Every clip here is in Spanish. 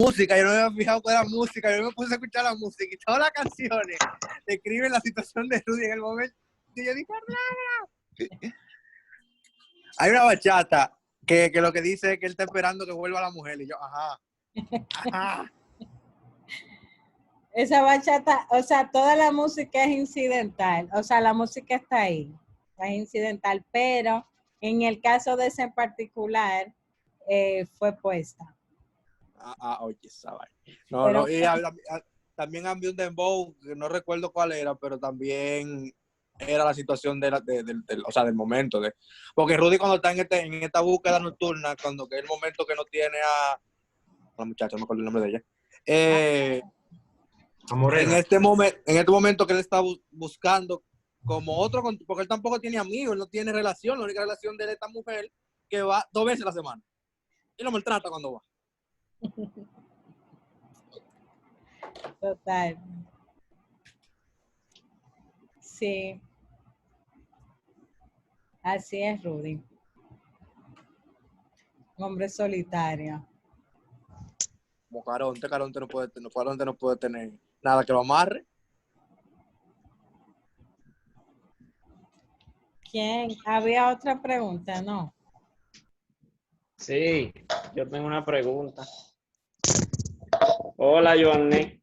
música, yo no me había fijado con la música, yo me puse a escuchar la música y todas las canciones describen la situación de Rudy en el momento. Y yo dije, hay una bachata que lo que dice es que él está esperando que vuelva la mujer. Y yo, ajá. Esa bachata, o sea, toda la música es incidental, o sea, la música está ahí, es incidental, pero en el caso de ese en particular, fue puesta. Oye, esa vaina. No, y también había un dembow, que no recuerdo cuál era, pero también era la situación o sea, del momento. Porque Rudy cuando está en esta búsqueda nocturna, cuando que es el momento que no tiene a la muchacha, no me acuerdo el nombre de ella, en este momento que él está buscando como otro, porque él tampoco tiene amigos, él no tiene relación, la única relación de esta mujer que va 2 veces a la semana y lo maltrata cuando va. Total. Sí. Así es, Rudy. Un hombre solitario. Como Caronte no puede tener nada que lo amarre. ¿Quién? Había otra pregunta, ¿no? Sí, yo tengo una pregunta. Hola, Joanny.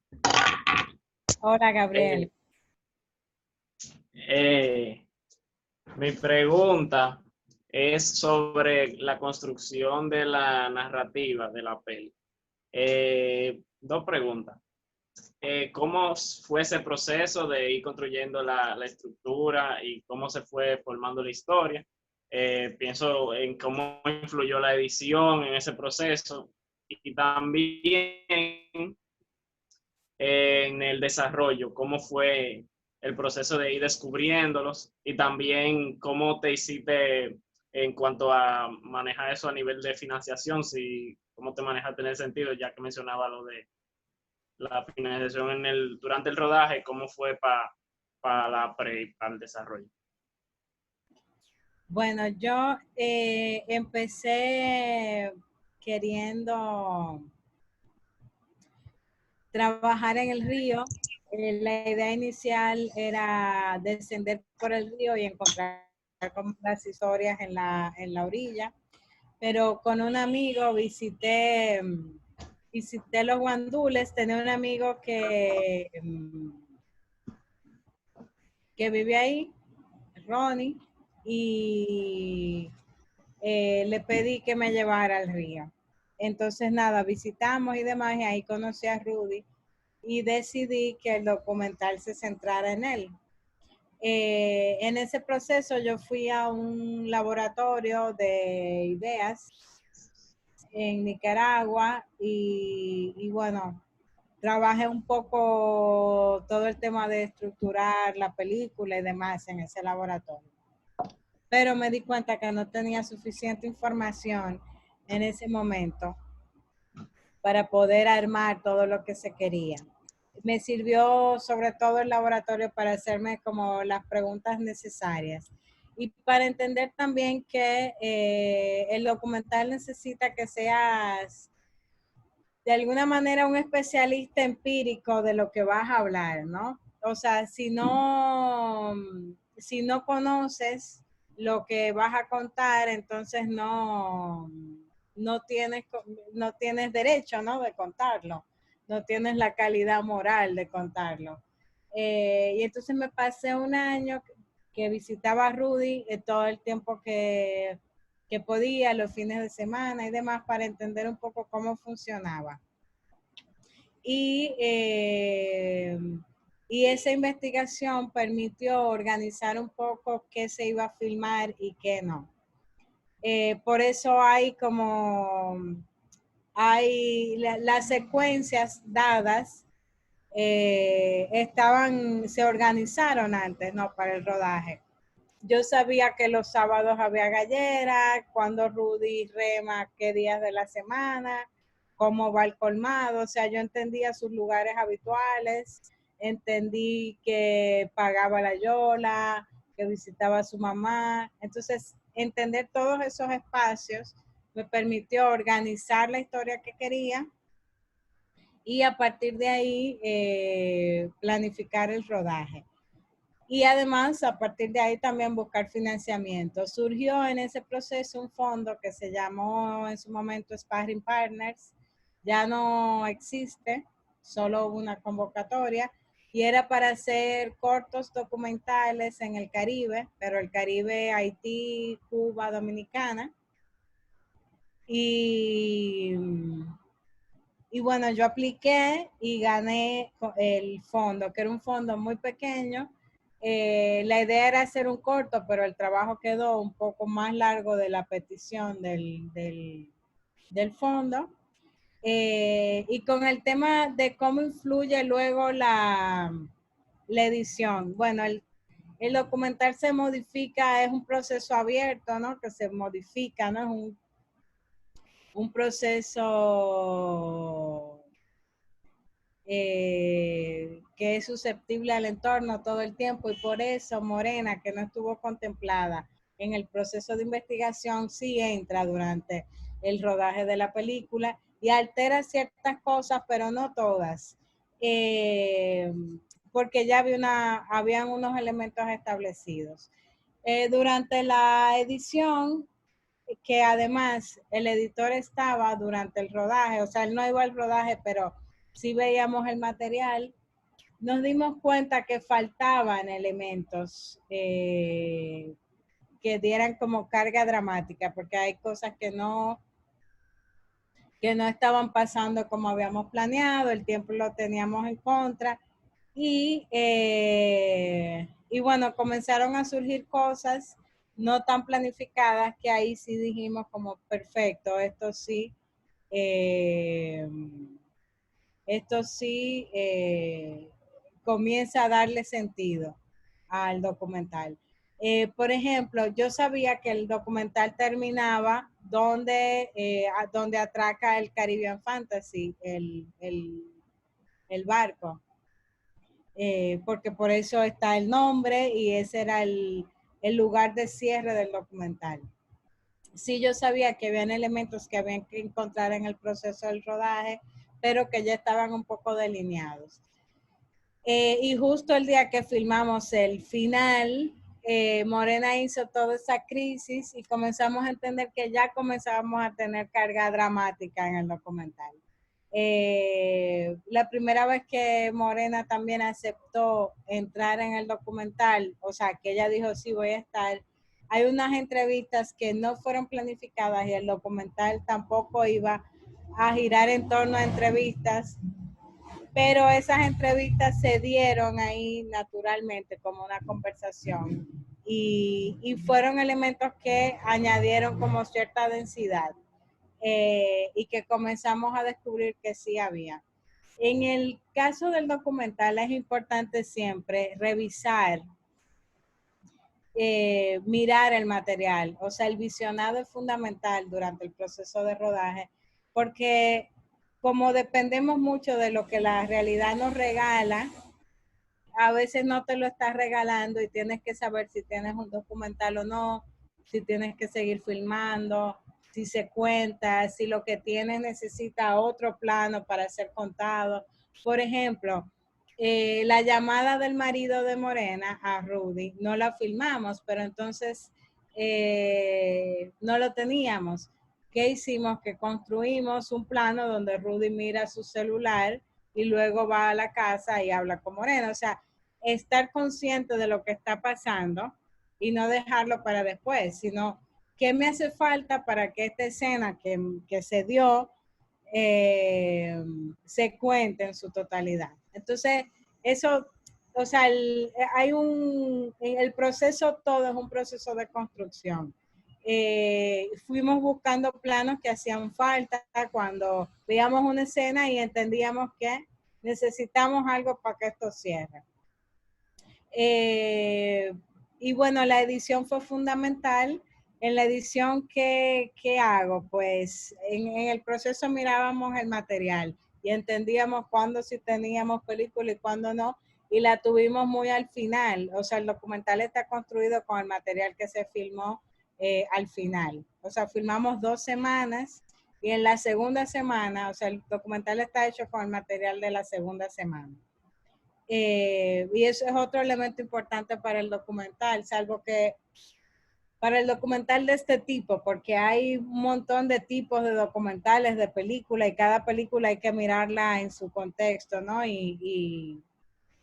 Hola, Gabriel. Mi pregunta es sobre la construcción de la narrativa de la peli. 2 preguntas. ¿Cómo fue ese proceso de ir construyendo la estructura y cómo se fue formando la historia? Pienso en cómo influyó la edición en ese proceso y también en el desarrollo, cómo fue el proceso de ir descubriéndolos y también cómo te hiciste en cuanto a manejar eso a nivel de financiación, cómo te manejaste en ese sentido, ya que mencionaba lo de la financiación durante el rodaje, cómo fue para la pre y para el desarrollo. Bueno, yo empecé queriendo trabajar en el río. La idea inicial era descender por el río y encontrar como las historias en la orilla. Pero con un amigo visité los guandules. Tenía un amigo que vive ahí, Ronnie, y le pedí que me llevara al río. Entonces, nada, visitamos y demás, y ahí conocí a Rudy y decidí que el documental se centrara en él. En ese proceso yo fui a un laboratorio de ideas en Nicaragua y bueno, trabajé un poco todo el tema de estructurar la película y demás en ese laboratorio. Pero me di cuenta que no tenía suficiente información en ese momento para poder armar todo lo que se quería. Me sirvió sobre todo el laboratorio para hacerme como las preguntas necesarias y para entender también que el documental necesita que seas de alguna manera un especialista empírico de lo que vas a hablar, ¿no? O sea, si no conoces lo que vas a contar, entonces no tienes derecho, ¿no? De contarlo. No tienes la calidad moral de contarlo. Y entonces me pasé un año que visitaba a Rudy todo el tiempo que podía, los fines de semana y demás, para entender un poco cómo funcionaba. Y esa investigación permitió organizar un poco qué se iba a filmar y qué no. Por eso las secuencias dadas se organizaron antes, ¿no? Para el rodaje. Yo sabía que los sábados había gallera, cuando Rudy rema, qué días de la semana, cómo va el colmado, o sea, yo entendía sus lugares habituales, entendí que pagaba la yola, que visitaba a su mamá. Entonces, entender todos esos espacios me permitió organizar la historia que quería y a partir de ahí planificar el rodaje. Y además, a partir de ahí también buscar financiamiento. Surgió en ese proceso un fondo que se llamó en su momento Sparring Partners, ya no existe, solo hubo una convocatoria, y era para hacer cortos documentales en el Caribe, pero el Caribe, Haití, Cuba, Dominicana. Y bueno, yo apliqué y gané el fondo, que era un fondo muy pequeño. La idea era hacer un corto, pero el trabajo quedó un poco más largo de la petición del fondo. Y con el tema de cómo influye luego la edición. Bueno, el documental se modifica, es un proceso abierto, ¿no? Que se modifica, ¿no? Es un proceso que es susceptible al entorno todo el tiempo, y por eso Morena, que no estuvo contemplada en el proceso de investigación, sí entra durante el rodaje de la película y altera ciertas cosas, pero no todas, porque ya habían unos elementos establecidos. Durante la edición, que además el editor estaba durante el rodaje, o sea, él no iba al rodaje, pero sí veíamos el material, nos dimos cuenta que faltaban elementos que dieran como carga dramática, porque hay cosas que no estaban pasando como habíamos planeado, el tiempo lo teníamos en contra, y bueno, comenzaron a surgir cosas no tan planificadas, que ahí sí dijimos como perfecto, esto sí comienza a darle sentido al documental. Por ejemplo, yo sabía que el documental terminaba donde atraca el Caribbean Fantasy, el barco, porque por eso está el nombre y ese era el lugar de cierre del documental. Sí, yo sabía que habían elementos que habían que encontrar en el proceso del rodaje, pero que ya estaban un poco delineados. Y justo el día que filmamos el final, Morena hizo toda esa crisis y comenzamos a entender que ya comenzábamos a tener carga dramática en el documental. La primera vez que Morena también aceptó entrar en el documental, o sea, que ella dijo, sí, voy a estar, hay unas entrevistas que no fueron planificadas y el documental tampoco iba a girar en torno a entrevistas, pero esas entrevistas se dieron ahí naturalmente como una conversación y fueron elementos que añadieron como cierta densidad y que comenzamos a descubrir que sí había. En el caso del documental es importante siempre revisar, mirar el material, o sea, el visionado es fundamental durante el proceso de rodaje, porque como dependemos mucho de lo que la realidad nos regala, a veces no te lo estás regalando y tienes que saber si tienes un documental o no, si tienes que seguir filmando, si se cuenta, si lo que tienes necesita otro plano para ser contado. Por ejemplo, la llamada del marido de Morena a Rudy, no la filmamos, pero entonces no lo teníamos. ¿Qué hicimos? Que construimos un plano donde Rudy mira su celular y luego va a la casa y habla con Morena. O sea, estar consciente de lo que está pasando y no dejarlo para después, sino qué me hace falta para que esta escena que se dio se cuente en su totalidad. Entonces, eso, o sea, el proceso todo es un proceso de construcción. Fuimos buscando planos que hacían falta cuando veíamos una escena y entendíamos que necesitamos algo para que esto cierre. Y bueno, la edición fue fundamental. En la edición, ¿qué hago? Pues en el proceso mirábamos el material y entendíamos cuándo sí teníamos película y cuándo no, y la tuvimos muy al final. O sea, el documental está construido con el material que se filmó al final. O sea, filmamos 2 semanas y en la segunda semana, o sea, el documental está hecho con el material de la segunda semana. Y eso es otro elemento importante para el documental, salvo que para el documental de este tipo, porque hay un montón de tipos de documentales, de películas, y cada película hay que mirarla en su contexto, ¿no?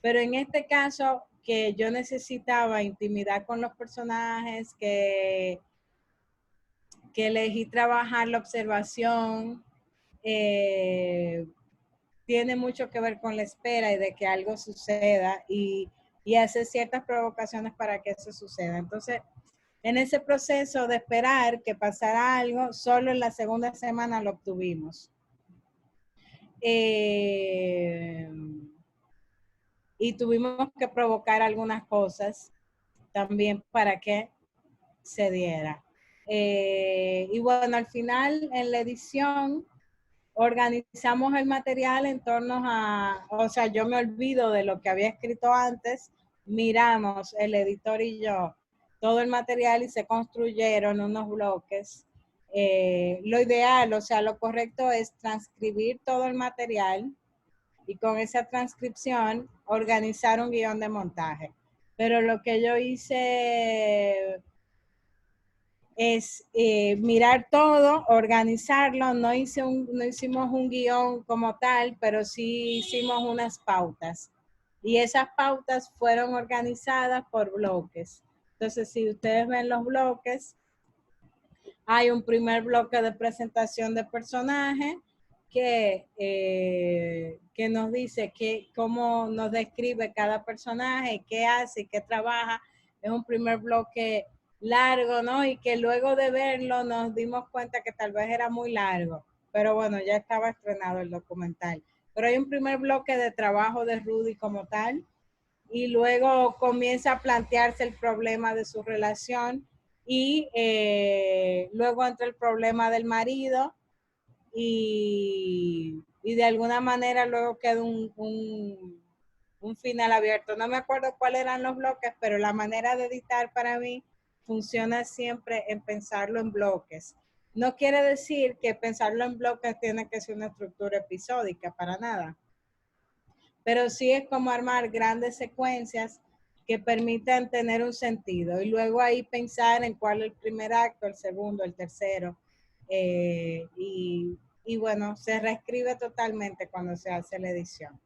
Pero en este caso, que yo necesitaba intimidad con los personajes, que elegí trabajar la observación, tiene mucho que ver con la espera y de que algo suceda y hacer ciertas provocaciones para que eso suceda. Entonces, en ese proceso de esperar que pasara algo, solo en la segunda semana lo obtuvimos. Y tuvimos que provocar algunas cosas también para que se diera. Y bueno, al final en la edición organizamos el material en torno a, o sea, yo me olvido de lo que había escrito antes, miramos el editor y yo todo el material y se construyeron unos bloques. Lo ideal, o sea, lo correcto es transcribir todo el material y con esa transcripción organizar un guión de montaje. Pero lo que yo hice es mirar todo, organizarlo, no hicimos un guión como tal, pero sí hicimos unas pautas. Y esas pautas fueron organizadas por bloques. Entonces, si ustedes ven los bloques, hay un primer bloque de presentación de personaje que nos dice cómo nos describe cada personaje, qué hace, qué trabaja. Es un primer bloque largo, ¿no? Y que luego de verlo nos dimos cuenta que tal vez era muy largo, pero bueno, ya estaba estrenado el documental. Pero hay un primer bloque de trabajo de Rudy como tal, y luego comienza a plantearse el problema de su relación y luego entra el problema del marido y de alguna manera luego queda un final abierto. No me acuerdo cuáles eran los bloques, pero la manera de editar para mí funciona siempre en pensarlo en bloques. No quiere decir que pensarlo en bloques tiene que ser una estructura episódica, para nada. Pero sí es como armar grandes secuencias que permitan tener un sentido y luego ahí pensar en cuál es el primer acto, el segundo, el tercero. Y bueno, se reescribe totalmente cuando se hace la edición.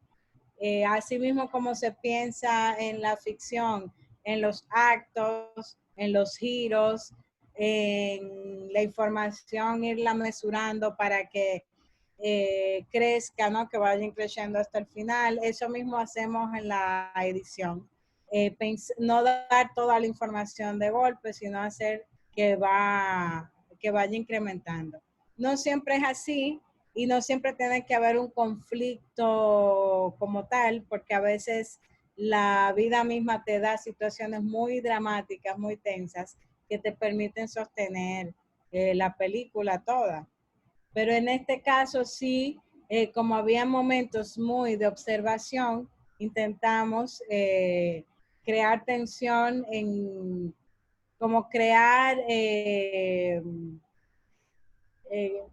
Asimismo como se piensa en la ficción, en los actos, en los giros, en la información, irla mesurando para que crezca, ¿no? Que vayan creciendo hasta el final. Eso mismo hacemos en la edición. No dar toda la información de golpe, sino hacer que vaya incrementando. No siempre es así y no siempre tiene que haber un conflicto como tal, porque a veces la vida misma te da situaciones muy dramáticas, muy tensas, que te permiten sostener la película toda. Pero en este caso sí, como había momentos muy de observación, intentamos crear tensión como crear,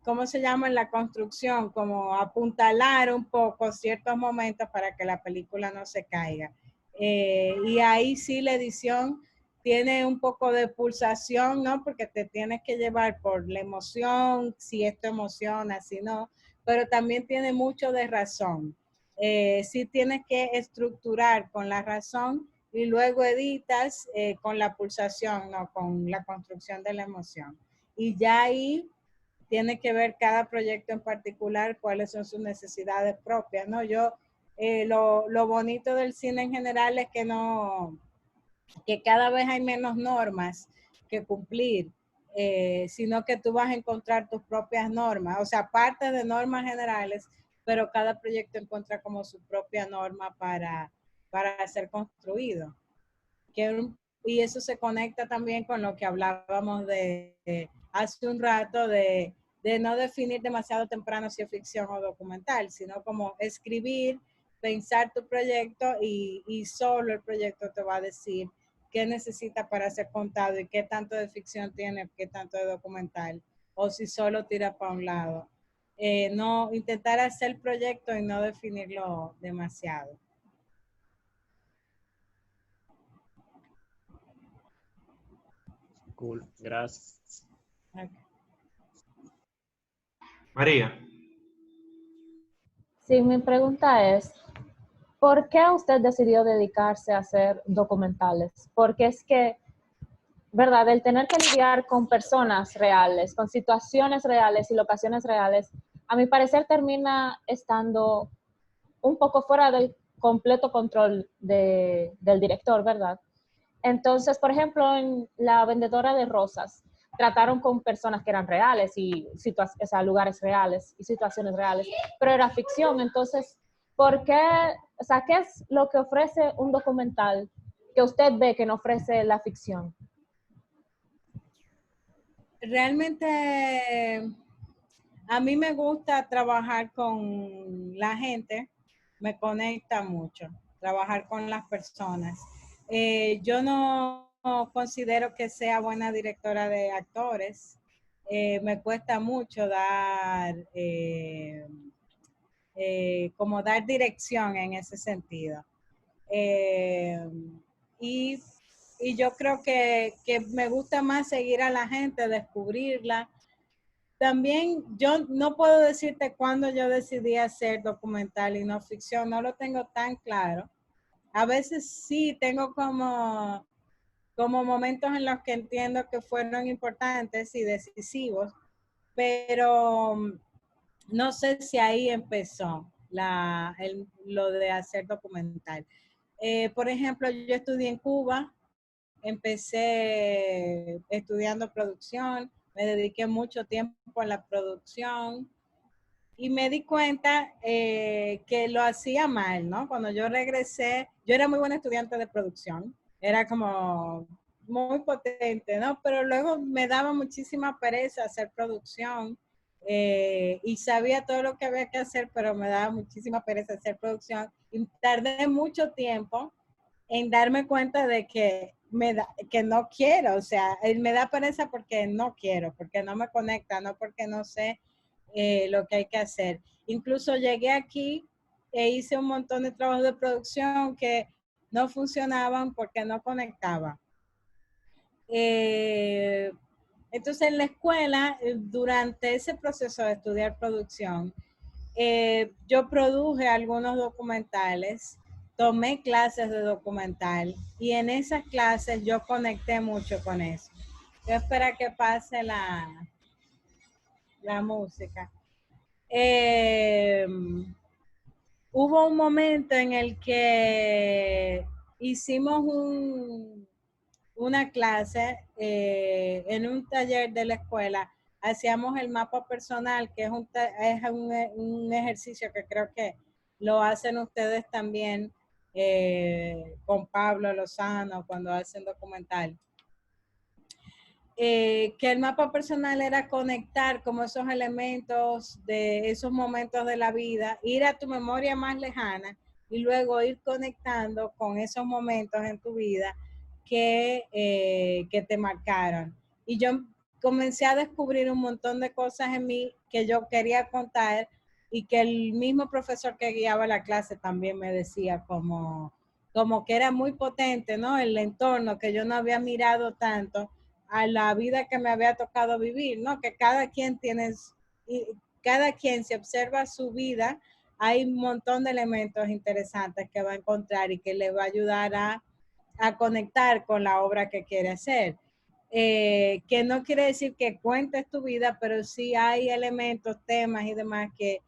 ¿cómo se llama en la construcción? Como apuntalar un poco ciertos momentos para que la película no se caiga. Y ahí sí la edición tiene un poco de pulsación, ¿no? Porque te tienes que llevar por la emoción, si esto emociona, si no, pero también tiene mucho de razón. Sí tienes que estructurar con la razón y luego editas con la pulsación, ¿no? Con la construcción de la emoción. Y ya ahí tiene que ver cada proyecto en particular, cuáles son sus necesidades propias, ¿no? Lo bonito del cine en general es que cada vez hay menos normas que cumplir, sino que tú vas a encontrar tus propias normas, o sea, parte de normas generales, pero cada proyecto encuentra como su propia norma para ser construido. Y eso se conecta también con lo que hablábamos de hace un rato de no definir demasiado temprano si es ficción o documental, sino como escribir, pensar tu proyecto y solo el proyecto te va a decir qué necesita para ser contado y qué tanto de ficción tiene, qué tanto de documental, o si solo tira para un lado. no intentar hacer el proyecto y no definirlo demasiado. Cool, gracias. Okay. María. Sí, mi pregunta es, ¿por qué usted decidió dedicarse a hacer documentales? Porque es que, ¿verdad? El tener que lidiar con personas reales, con situaciones reales y locaciones reales, a mi parecer termina estando un poco fuera del completo control del director, ¿verdad? Entonces, por ejemplo, en La vendedora de rosas, trataron con personas que eran reales y o sea, lugares reales y situaciones reales, pero era ficción. Entonces, ¿por qué? O sea, ¿qué es lo que ofrece un documental que usted ve que no ofrece la ficción? Realmente a mí me gusta trabajar con la gente, me conecta mucho, trabajar con las personas. Yo no considero que sea buena directora de actores. Me cuesta mucho como dar dirección en ese sentido. Eh, y, y yo creo que me gusta más seguir a la gente, descubrirla. También yo no puedo decirte cuándo yo decidí hacer documental y no ficción, no lo tengo tan claro. A veces sí tengo como momentos en los que entiendo que fueron importantes y decisivos, pero no sé si ahí empezó lo de hacer documental. Por ejemplo, yo estudié en Cuba, empecé estudiando producción, me dediqué mucho tiempo a la producción y me di cuenta que lo hacía mal, ¿no? Cuando yo regresé, yo era muy buena estudiante de producción, era como muy potente, ¿no? Pero luego me daba muchísima pereza hacer producción y sabía todo lo que había que hacer, pero me daba muchísima pereza hacer producción y tardé mucho tiempo en darme cuenta de que que no quiero, o sea, me da pereza porque no quiero, porque no me conecta, no porque no sé lo que hay que hacer. Incluso llegué aquí e hice un montón de trabajos de producción que no funcionaban porque no conectaba. Entonces en la escuela, durante ese proceso de estudiar producción, yo produje algunos documentales, tomé clases de documental y en esas clases yo conecté mucho con eso. Yo espero que pase la música. Hubo un momento en el que hicimos una clase en un taller de la escuela. Hacíamos el mapa personal, que es un ejercicio que creo que lo hacen ustedes también con Pablo Lozano cuando hacen documental. Que el mapa personal era conectar como esos elementos de esos momentos de la vida, ir a tu memoria más lejana y luego ir conectando con esos momentos en tu vida que te marcaron. Y yo comencé a descubrir un montón de cosas en mí que yo quería contar y que el mismo profesor que guiaba la clase también me decía como que era muy potente, ¿no? El entorno que yo no había mirado tanto a la vida que me había tocado vivir, ¿no? Que cada quien cada quien se observa su vida, hay un montón de elementos interesantes que va a encontrar y que le va a ayudar a conectar con la obra que quiere hacer. Que no quiere decir que cuentes tu vida, pero sí hay elementos, temas y demás que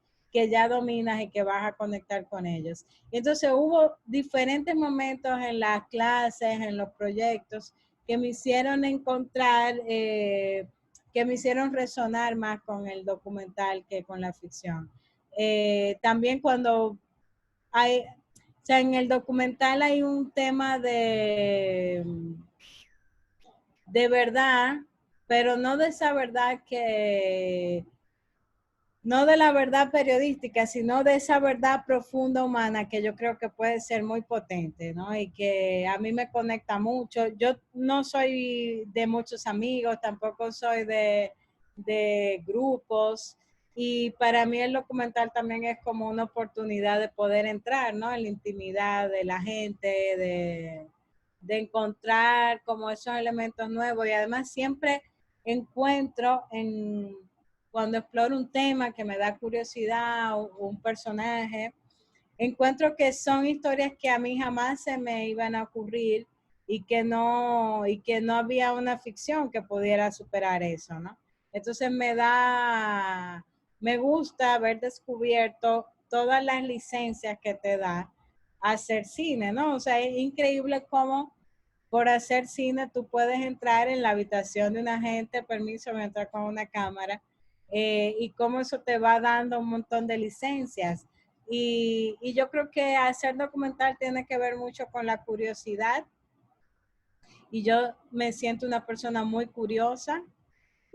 ya dominas y que vas a conectar con ellos. Y entonces hubo diferentes momentos en las clases, en los proyectos, que me hicieron encontrar, que me hicieron resonar más con el documental que con la ficción. También cuando o sea, en el documental hay un tema de verdad, pero no de esa verdad no de la verdad periodística, sino de esa verdad profunda humana que yo creo que puede ser muy potente, ¿no? Y que a mí me conecta mucho. Yo no soy de muchos amigos, tampoco soy de grupos, Y para mí el documental también es como una oportunidad de poder entrar, ¿no? En la intimidad de la gente, de encontrar como esos elementos nuevos. Y además siempre encuentro cuando exploro un tema que me da curiosidad o un personaje, encuentro que son historias que a mí jamás se me iban a ocurrir y que no había una ficción que pudiera superar eso, ¿no? Entonces me gusta haber descubierto todas las licencias que te da hacer cine, ¿no? O sea, es increíble cómo por hacer cine tú puedes entrar en la habitación de una gente, permiso, entrar con una cámara, y cómo eso te va dando un montón de licencias. Y yo creo que hacer documental tiene que ver mucho con la curiosidad, y yo me siento una persona muy curiosa,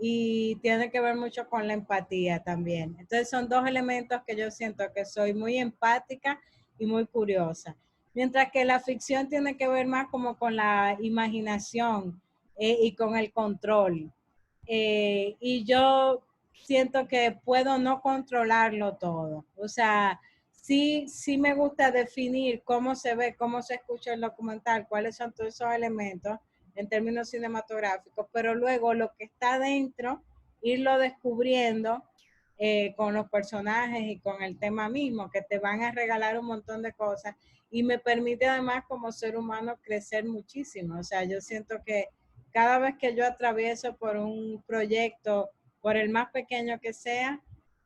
y tiene que ver mucho con la empatía también. Entonces son dos elementos que yo siento que soy muy empática y muy curiosa. Mientras que la ficción tiene que ver más como con la imaginación, y con el control. Y yo siento que puedo no controlarlo todo. O sea, sí me gusta definir cómo se ve, cómo se escucha el documental, cuáles son todos esos elementos en términos cinematográficos, pero luego lo que está dentro, irlo descubriendo, con los personajes y con el tema mismo, que te van a regalar un montón de cosas y me permite además como ser humano crecer muchísimo. O sea, yo siento que cada vez que yo atravieso por un proyecto, por el más pequeño que sea,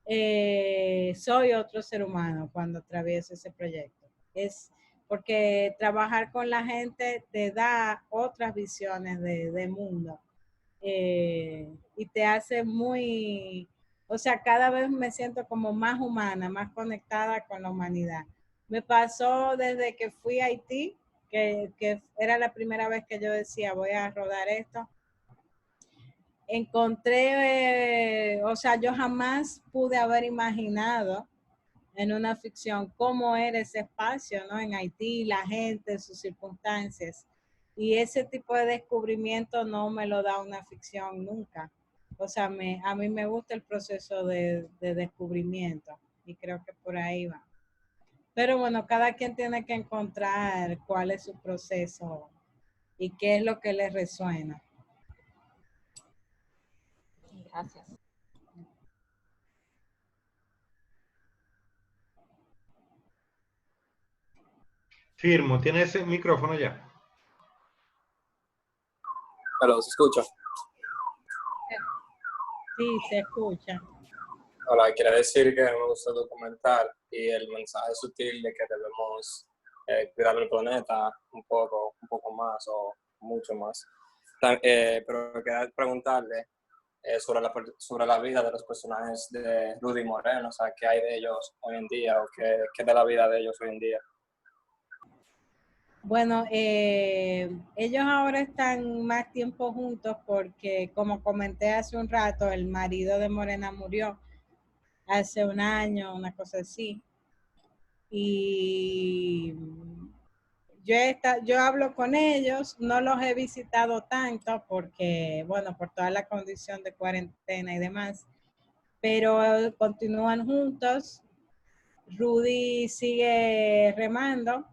soy otro ser humano cuando atravieso ese proyecto. Es porque trabajar con la gente te da otras visiones de mundo, y te hace muy, o sea, cada vez me siento como más humana, más conectada con la humanidad. Me pasó desde que fui a Haití, que era la primera vez que yo decía, voy a rodar esto. Encontré, o sea, yo jamás pude haber imaginado en una ficción cómo era ese espacio, ¿no? En Haití, la gente, sus circunstancias. Y ese tipo de descubrimiento no me lo da una ficción nunca. O sea, a mí me gusta el proceso de descubrimiento y creo que por ahí va. Pero bueno, cada quien tiene que encontrar cuál es su proceso y qué es lo que le resuena. Gracias. Firmo, ¿tiene ese micrófono ya? Pero se escucha. Sí, se escucha. Hola, quiere decir que me gusta el documental y el mensaje sutil de que debemos cuidar el planeta un poco más o mucho más. Pero quería preguntarle sobre la vida de los personajes de Rudy Moreno, o sea, qué hay de ellos hoy en día o qué de la vida de ellos hoy en día. Bueno, ellos ahora están más tiempo juntos porque, como comenté hace un rato, el marido de Morena murió hace un año, una cosa así. Y yo hablo con ellos, no los he visitado tanto porque, bueno, por toda la condición de cuarentena y demás, pero continúan juntos. Rudy sigue remando.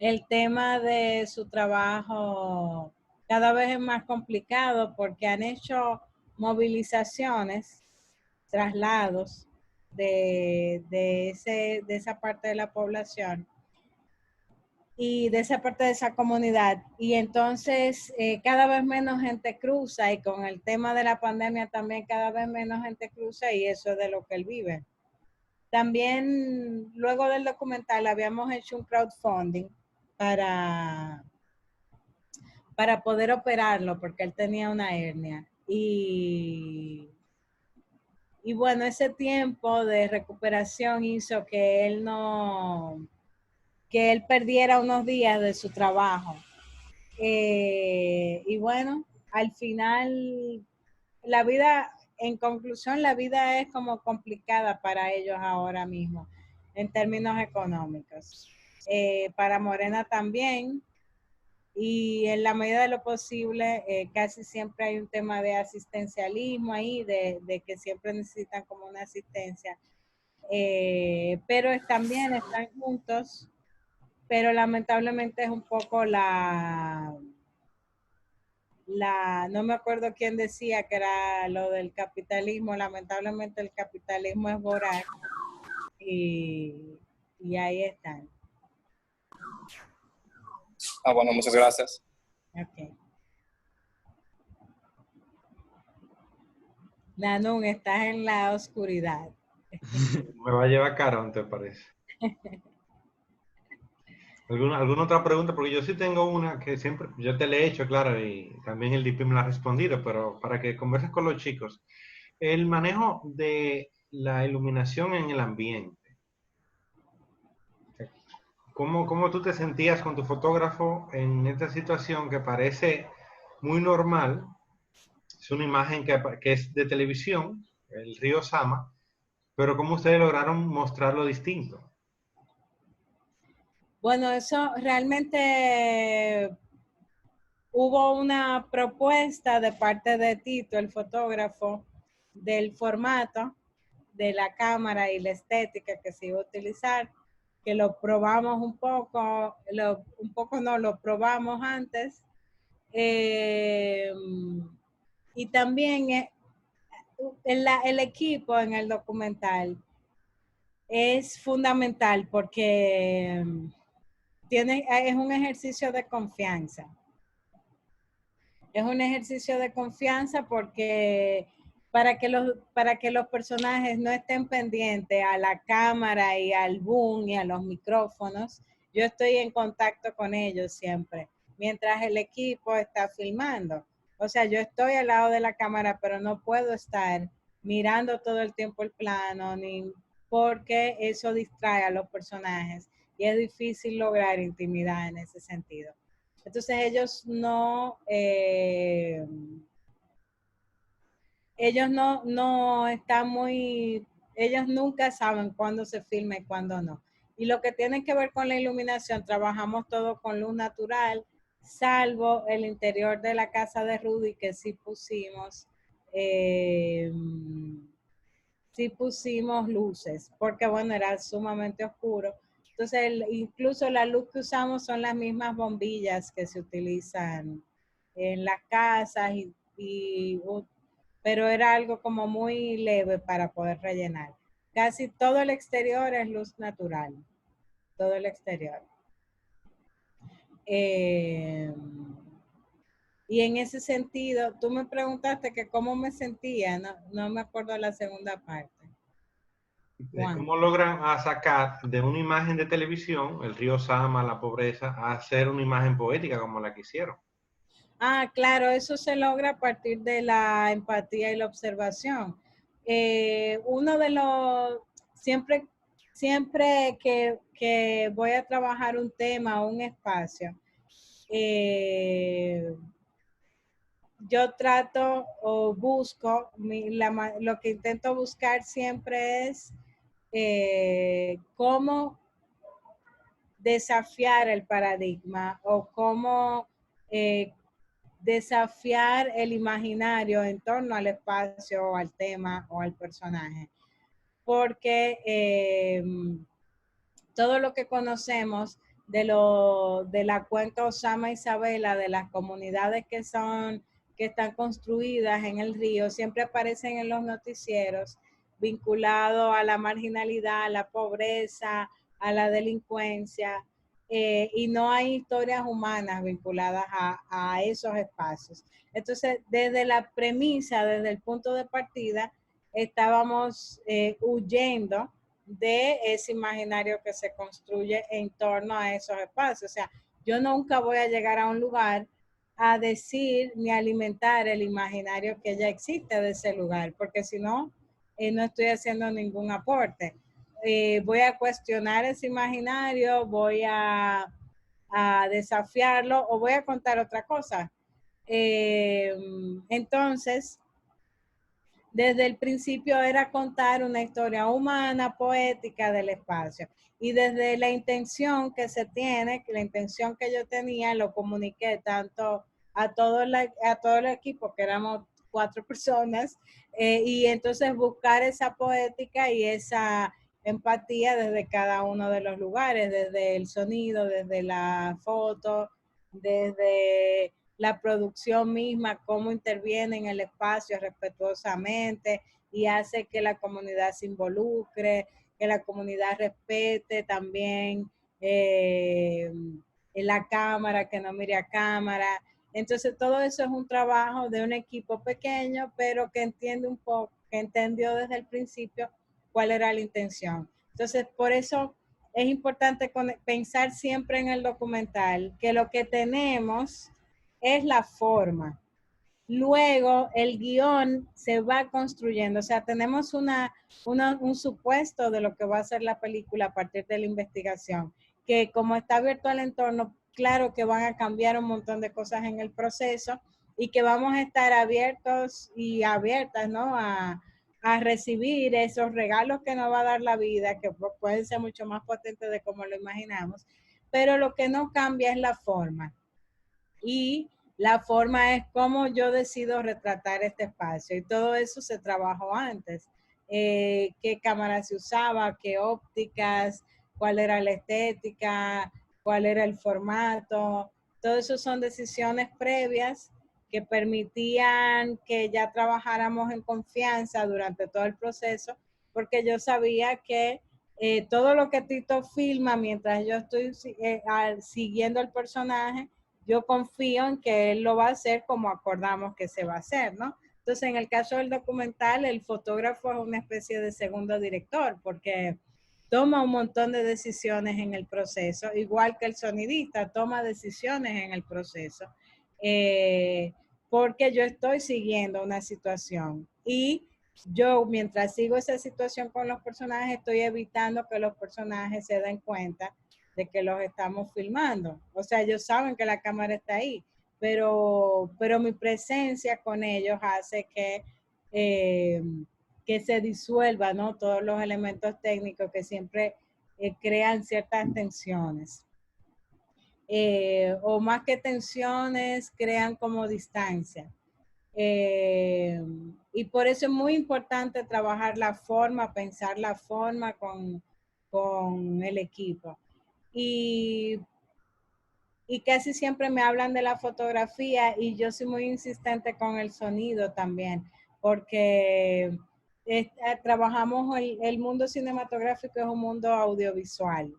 El tema de su trabajo cada vez es más complicado porque han hecho movilizaciones, traslados de esa parte de la población y de esa parte de esa comunidad. Y entonces cada vez menos gente cruza, y con el tema de la pandemia también cada vez menos gente cruza, y eso es de lo que él vive. También luego del documental habíamos hecho un crowdfunding para, para poder operarlo porque él tenía una hernia. Y bueno, ese tiempo de recuperación hizo que que él perdiera unos días de su trabajo. Y bueno, al final, la vida, en conclusión, la vida es como complicada para ellos ahora mismo, en términos económicos. Para Morena también, y en la medida de lo posible, casi siempre hay un tema de asistencialismo ahí, de que siempre necesitan como una asistencia, pero también están juntos, pero lamentablemente es un poco no me acuerdo quién decía que era lo del capitalismo, lamentablemente el capitalismo es voraz y ahí están. Bueno, muchas gracias. Ok. Nanun, estás en la oscuridad. Me va a llevar Carón, ¿te parece? ¿Alguna otra pregunta? Porque yo sí tengo una que siempre, yo te la he hecho, claro, y también el DP me la ha respondido, pero para que converses con los chicos. El manejo de la iluminación en el ambiente. ¿Cómo tú te sentías con tu fotógrafo en esta situación que parece muy normal? Es una imagen que es de televisión, el río Sama, pero ¿cómo ustedes lograron mostrarlo distinto? Bueno, eso realmente hubo una propuesta de parte de Tito, el fotógrafo, del formato de la cámara y la estética que se iba a utilizar, que lo probamos un poco, lo probamos antes. Y también el equipo en el documental es fundamental porque es un ejercicio de confianza. Es un ejercicio de confianza porque para que los personajes no estén pendientes a la cámara y al boom y a los micrófonos, yo estoy en contacto con ellos siempre, mientras el equipo está filmando. O sea, yo estoy al lado de la cámara, pero no puedo estar mirando todo el tiempo el plano, ni porque eso distrae a los personajes y es difícil lograr intimidad en ese sentido. Entonces ellos no están ellos nunca saben cuándo se filma y cuándo no. Y lo que tiene que ver con la iluminación, trabajamos todo con luz natural, salvo el interior de la casa de Rudy, que sí pusimos luces, porque bueno, era sumamente oscuro. Entonces, incluso la luz que usamos son las mismas bombillas que se utilizan en las casas, pero era algo como muy leve para poder rellenar. Casi todo el exterior es luz natural, todo el exterior. Y en ese sentido, tú me preguntaste que cómo me sentía, no me acuerdo la segunda parte. ¿Cómo logran sacar de una imagen de televisión, el río Sama, la pobreza, a hacer una imagen poética como la que hicieron? Claro, eso se logra a partir de la empatía y la observación. Siempre que voy a trabajar un tema o un espacio, yo trato o busco, lo que intento buscar siempre es cómo desafiar el paradigma o cómo desafiar el imaginario en torno al espacio, al tema o al personaje. Porque todo lo que conocemos de la cuenca Osama Isabela, de las comunidades que están construidas en el río, siempre aparecen en los noticieros vinculados a la marginalidad, a la pobreza, a la delincuencia, y no hay historias humanas vinculadas a esos espacios. Entonces, desde la premisa, desde el punto de partida, estábamos huyendo de ese imaginario que se construye en torno a esos espacios. O sea, yo nunca voy a llegar a un lugar a decir ni alimentar el imaginario que ya existe de ese lugar, porque si no, no estoy haciendo ningún aporte. Voy a cuestionar ese imaginario, voy a desafiarlo o voy a contar otra cosa. Entonces, desde el principio era contar una historia humana, poética del espacio. Y desde la intención que se tiene, la intención que yo tenía, lo comuniqué tanto a todo el equipo, que éramos 4 personas, y entonces buscar esa poética y esa empatía desde cada uno de los lugares, desde el sonido, desde la foto, desde la producción misma, cómo interviene en el espacio respetuosamente y hace que la comunidad se involucre, que la comunidad respete también en la cámara, que no mire a cámara. Entonces todo eso es un trabajo de un equipo pequeño, pero que entiende un poco, que entendió desde el principio cuál era la intención. Entonces por eso es importante pensar siempre en el documental, que lo que tenemos es la forma. Luego el guión se va construyendo, o sea, tenemos un supuesto de lo que va a ser la película a partir de la investigación, que como está abierto al entorno, claro que van a cambiar un montón de cosas en el proceso y que vamos a estar abiertos y abiertas, ¿no? A recibir esos regalos que nos va a dar la vida, que pueden ser mucho más potentes de como lo imaginamos, pero lo que no cambia es la forma. Y la forma es cómo yo decido retratar este espacio. Y todo eso se trabajó antes. Qué cámara se usaba, qué ópticas, cuál era la estética, cuál era el formato. Todo eso son decisiones previas que permitían que ya trabajáramos en confianza durante todo el proceso, porque yo sabía que todo lo que Tito filma mientras yo estoy siguiendo el personaje, yo confío en que él lo va a hacer como acordamos que se va a hacer, ¿no? Entonces, en el caso del documental, el fotógrafo es una especie de segundo director, porque toma un montón de decisiones en el proceso, igual que el sonidista toma decisiones en el proceso, porque yo estoy siguiendo una situación y yo, mientras sigo esa situación con los personajes, estoy evitando que los personajes se den cuenta de que los estamos filmando. O sea, ellos saben que la cámara está ahí, pero mi presencia con ellos hace que se disuelva, ¿no? Todos los elementos técnicos que siempre crean ciertas tensiones. O más que tensiones, crean como distancia. Y por eso es muy importante trabajar la forma, pensar la forma con el equipo. Y casi siempre me hablan de la fotografía y yo soy muy insistente con el sonido también, porque trabajamos, el mundo cinematográfico es un mundo audiovisual.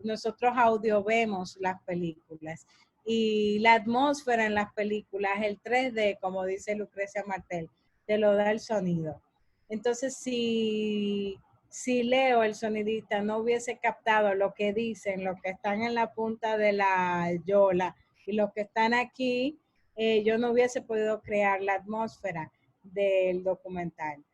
Nosotros audio vemos las películas y la atmósfera en las películas, el 3D, como dice Lucrecia Martel, te lo da el sonido. Entonces, si Leo, el sonidista, no hubiese captado lo que dicen, los que están en la punta de la yola y los que están aquí, yo no hubiese podido crear la atmósfera del documental.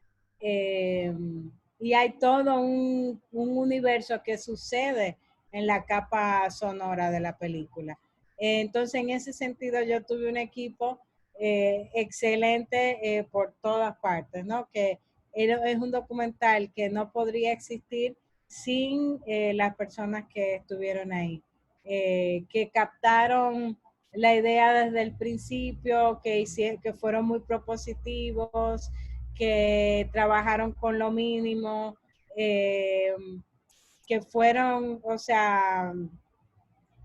Y hay todo un universo que sucede en la capa sonora de la película. Entonces, en ese sentido, yo tuve un equipo excelente por todas partes, ¿no? Que es un documental que no podría existir sin las personas que estuvieron ahí, que captaron la idea desde el principio, que fueron muy propositivos, que trabajaron con lo mínimo, que fueron, o sea,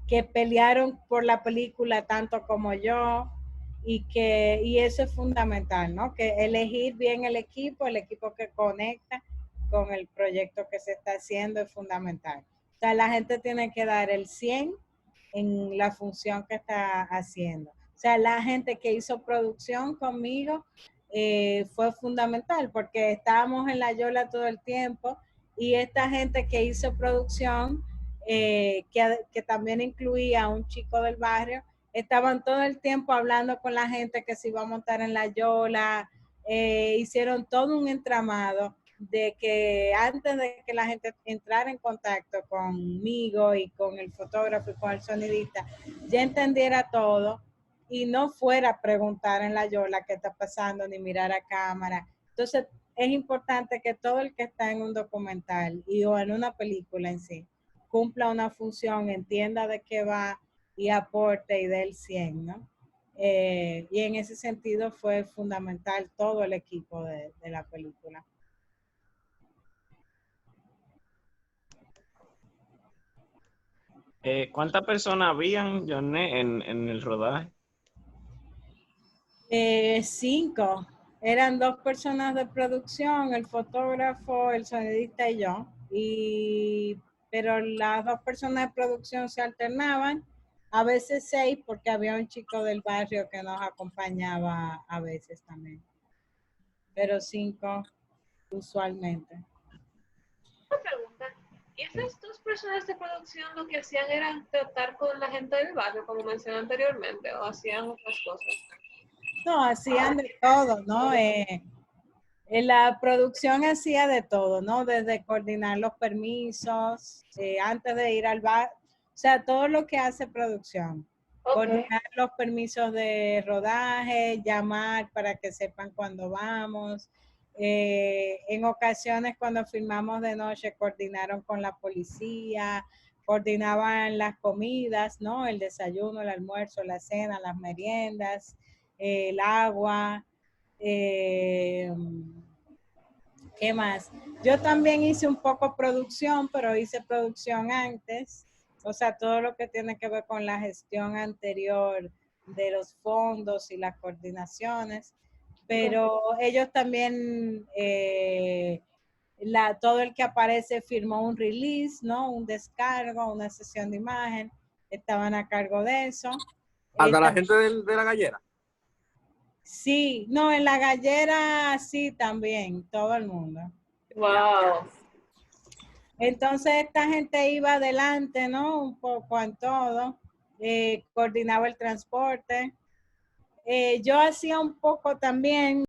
que pelearon por la película tanto como yo, y eso es fundamental, ¿no? Que elegir bien el equipo que conecta con el proyecto que se está haciendo es fundamental. O sea, la gente tiene que dar el 100 en la función que está haciendo. O sea, la gente que hizo producción conmigo fue fundamental porque estábamos en la yola todo el tiempo y esta gente que hizo producción, que también incluía a un chico del barrio, estaban todo el tiempo hablando con la gente que se iba a montar en la yola, hicieron todo un entramado de que antes de que la gente entrara en contacto conmigo y con el fotógrafo y con el sonidista, ya entendiera todo y no fuera a preguntar en la yola qué está pasando, ni mirar a cámara. Entonces, es importante que todo el que está en un documental o en una película en sí, cumpla una función, entienda de qué va y aporte y dé el 100, ¿no? Y en ese sentido fue fundamental todo el equipo de la película. ¿Cuántas personas habían, Joné, en el rodaje? 5. Eran 2 personas de producción, el fotógrafo, el sonidista y yo. Pero las 2 personas de producción se alternaban, a veces 6 porque había un chico del barrio que nos acompañaba a veces también. Pero 5 usualmente. Una pregunta. ¿Y esas 2 personas de producción lo que hacían era tratar con la gente del barrio, como mencioné anteriormente, o hacían otras cosas? No, hacían de todo, ¿no? En la producción hacía de todo, ¿no? Desde coordinar los permisos, antes de ir al bar, o sea, todo lo que hace producción. Okay. Coordinar los permisos de rodaje, llamar para que sepan cuándo vamos. En ocasiones cuando filmamos de noche, coordinaron con la policía, coordinaban las comidas, ¿no? El desayuno, el almuerzo, la cena, las meriendas, el agua. ¿Qué más? Yo también hice un poco producción, pero hice producción antes. O sea, todo lo que tiene que ver con la gestión anterior de los fondos y las coordinaciones. Pero ellos también, todo el que aparece firmó un release, ¿no? Un descargo, una sesión de imagen. Estaban a cargo de eso. Hasta la gente de la gallera. Sí, no, en la gallera sí también, todo el mundo. Wow. Entonces esta gente iba adelante, ¿no? Un poco en todo, coordinaba el transporte. Yo hacía un poco también